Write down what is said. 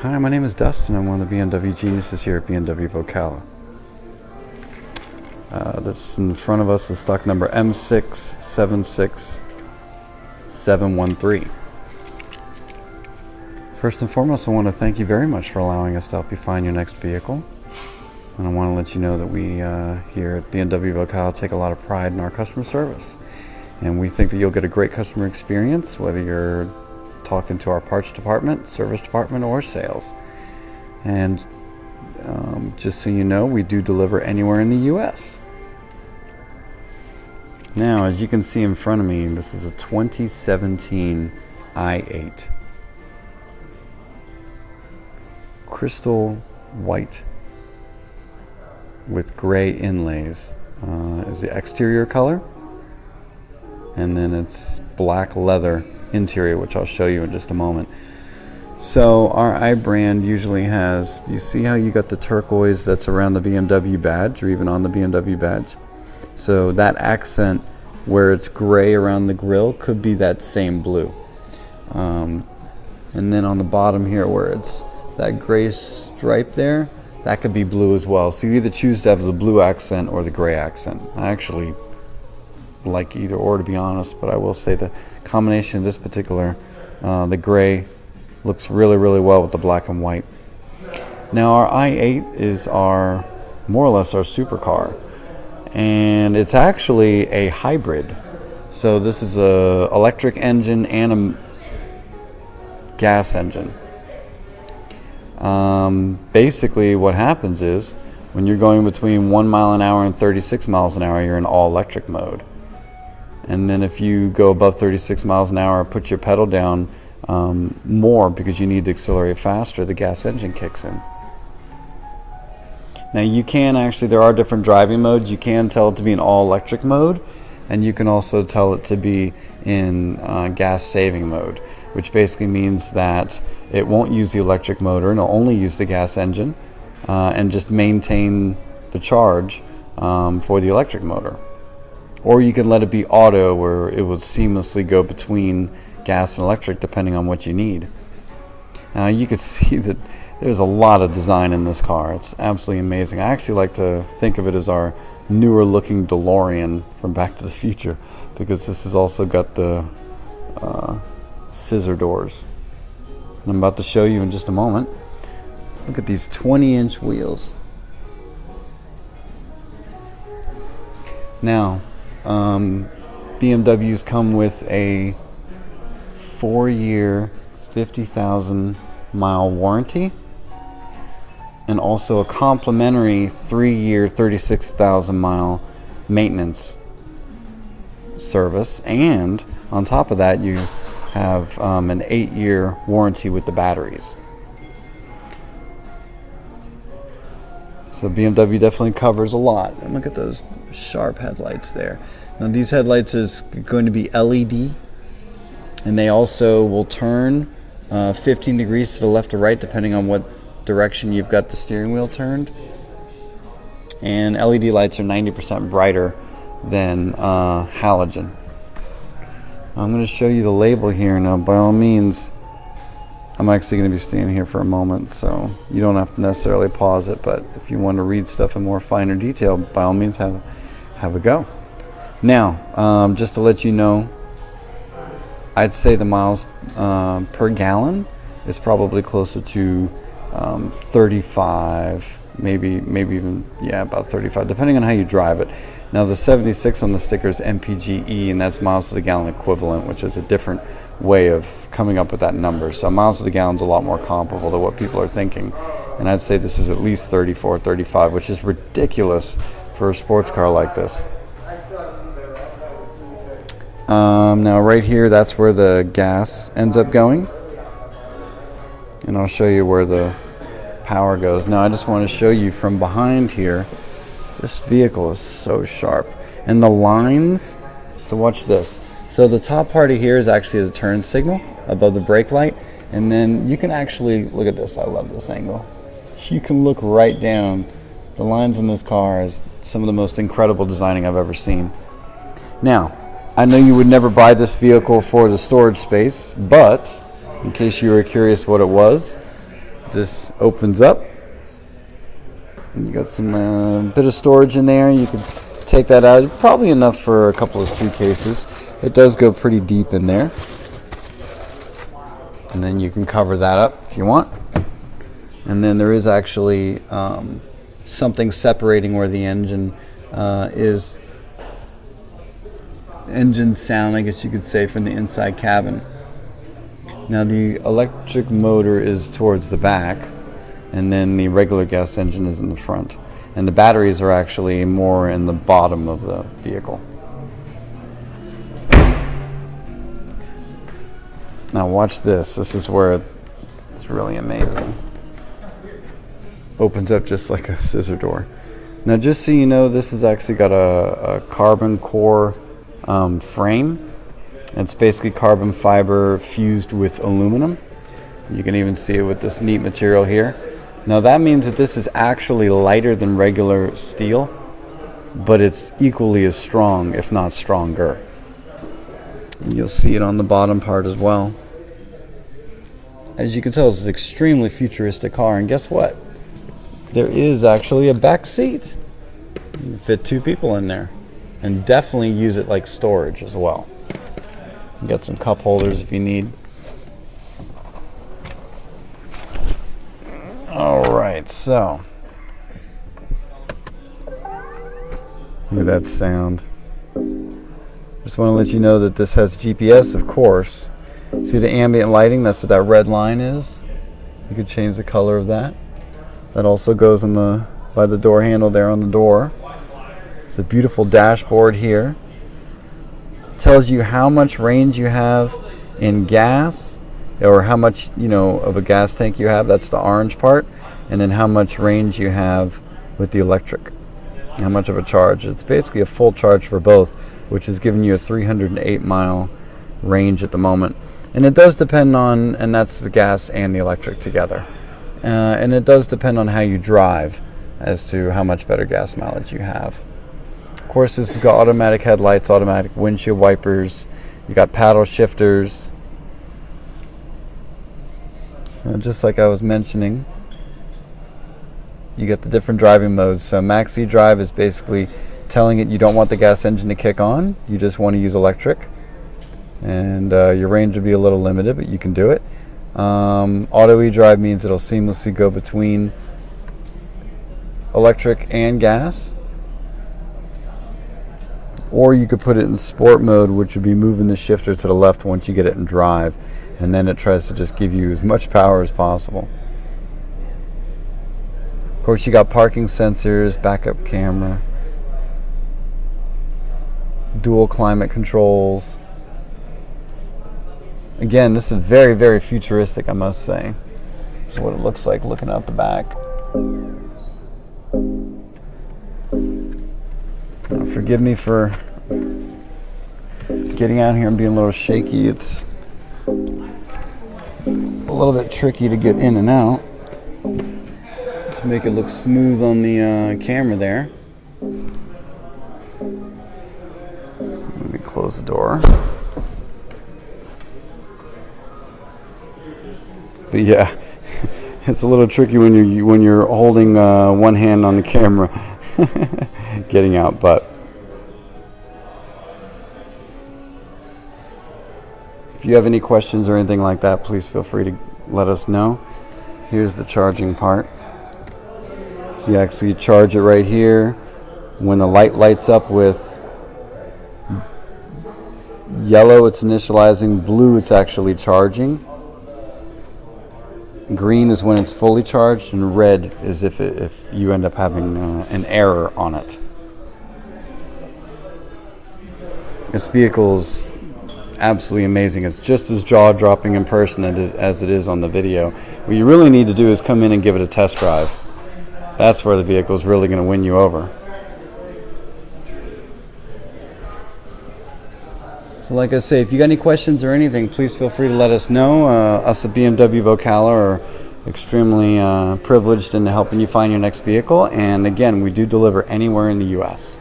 Hi, my name is Dustin. I'm one of the BMW geniuses here at BMW of Ocala. This in front of us is stock number M676713. First and foremost, I want to thank you very much for allowing us to help you find your next vehicle. And I want to let you know that we here at BMW of Ocala take a lot of pride in our customer service. And we think that you'll get a great customer experience, whether you're talking to our parts department, service department, or sales. And just so you know, we do deliver anywhere in the U.S. Now, as you can see in front of me, this is a 2017 i8. Crystal white with gray inlays is the exterior color. And then it's black leather interior, which I'll show you in just a moment. So our i brand usually has, do you see how you got the turquoise that's around the BMW badge or even on the BMW badge? So that accent where it's gray around the grille could be that same blue. And then on the bottom here where it's that gray stripe there, that could be blue as well. So you either choose to have the blue accent or the gray accent. I actually like either or, to be honest, but I will say the combination of this particular, the gray, looks really, really well with the black and white. Now our i8 is more or less our supercar, and it's actually a hybrid. So this is a electric engine and a gas engine. Basically what happens is when you're going between 1 mile an hour and 36 miles an hour, you're in all electric mode. And then if you go above 36 miles an hour, put your pedal down more because you need to accelerate faster, the gas engine kicks in. Now you can actually, there are different driving modes. You can tell it to be in all electric mode, and you can also tell it to be in gas saving mode, which basically means that it won't use the electric motor and it'll only use the gas engine and just maintain the charge for the electric motor. Or you can let it be auto, where it will seamlessly go between gas and electric depending on what you need. Now you can see that there's a lot of design in this car. It's absolutely amazing. I actually like to think of it as our newer looking DeLorean from Back to the Future, because this has also got the scissor doors. And I'm about to show you in just a moment. Look at these 20-inch wheels. Now, BMWs come with a 4-year, 50,000 mile warranty, and also a complimentary 3-year, 36,000 mile maintenance service. And on top of that, you have an 8-year warranty with the batteries. So BMW definitely covers a lot. And look at those sharp headlights there. Now these headlights is going to be LED, and they also will turn 15 degrees to the left or right depending on what direction you've got the steering wheel turned. And LED lights are 90% brighter than halogen. I'm going to show you the label here now. By all means, I'm actually going to be standing here for a moment, so you don't have to necessarily pause it, but if you want to read stuff in more finer detail, by all means have a go. Now, just to let you know, I'd say the miles per gallon is probably closer to 35, maybe even, yeah, about 35, depending on how you drive it. Now the 76 on the sticker is MPGE, and that's miles to the gallon equivalent, which is a different way of coming up with that number. So miles to the gallon is a lot more comparable to what people are thinking. And I'd say this is at least 34, 35, which is ridiculous for a sports car like this. Now right here, that's where the gas ends up going. And I'll show you where the power goes. Now I just want to show you from behind here, this vehicle is so sharp. And the lines, so watch this. So the top part of here is actually the turn signal above the brake light. And then you can actually, look at this, I love this angle. You can look right down. The lines in this car is some of the most incredible designing I've ever seen. Now, I know you would never buy this vehicle for the storage space, but in case you were curious what it was, this opens up. And you got some bit of storage in there. You can take that out. Probably enough for a couple of suitcases. It does go pretty deep in there. And then you can cover that up if you want. And then there is actually something separating where the engine is. Engine sound, I guess you could say, from the inside cabin. Now the electric motor is towards the back, and then the regular gas engine is in the front. And the batteries are actually more in the bottom of the vehicle. Now watch this. This is where it's really amazing. Opens up just like a scissor door. Now just so you know, this has actually got a carbon core frame. It's basically carbon fiber fused with aluminum. You can even see it with this neat material here. Now that means that this is actually lighter than regular steel, but it's equally as strong, if not stronger. And you'll see it on the bottom part as well. As you can tell, it's an extremely futuristic car, and guess what? There is actually a back seat. You can fit 2 people in there, and definitely use it like storage as well. You got some cup holders if you need. Alright, so look at that sound. Just want to let you know that this has GPS, of course. See the ambient lighting? That's what that red line is. You could change the color of that. That also goes on by the door handle there on the door. It's a beautiful dashboard here. It tells you how much range you have in gas, or how much, of a gas tank you have. That's the orange part. And then how much range you have with the electric. How much of a charge. It's basically a full charge for both, which is giving you a 308 mile range at the moment. And it does depend on, and that's the gas and the electric together. And it does depend on how you drive as to how much better gas mileage you have. Of course, this has got automatic headlights, automatic windshield wipers. You got paddle shifters. Just like I was mentioning, you get the different driving modes. So Maxi Drive is basically telling it you don't want the gas engine to kick on. You just want to use electric. And your range will be a little limited, but you can do it. Auto E-Drive means it'll seamlessly go between electric and gas. Or you could put it in sport mode, which would be moving the shifter to the left once you get it in drive. And then it tries to just give you as much power as possible. Of course, you got parking sensors, backup camera, dual climate controls. Again, this is very, very futuristic, I must say. This is what it looks like looking out the back. Now, forgive me for getting out here and being a little shaky. It's a little bit tricky to get in and out. To make it look smooth on the camera there. Let me close the door. But yeah, it's a little tricky when you're holding one hand on the camera, getting out. But if you have any questions or anything like that, please feel free to let us know. Here's the charging part. So you actually charge it right here. When the light lights up with yellow, it's initializing. Blue, it's actually charging. Green is when it's fully charged, and red is if you end up having an error on it. This vehicle is absolutely amazing. It's just as jaw-dropping in person as it is on the video. What you really need to do is come in and give it a test drive. That's where the vehicle is really going to win you over. So like I say, if you got any questions or anything, please feel free to let us know. Us at BMW of Ocala are extremely privileged in helping you find your next vehicle. And again, we do deliver anywhere in the U.S.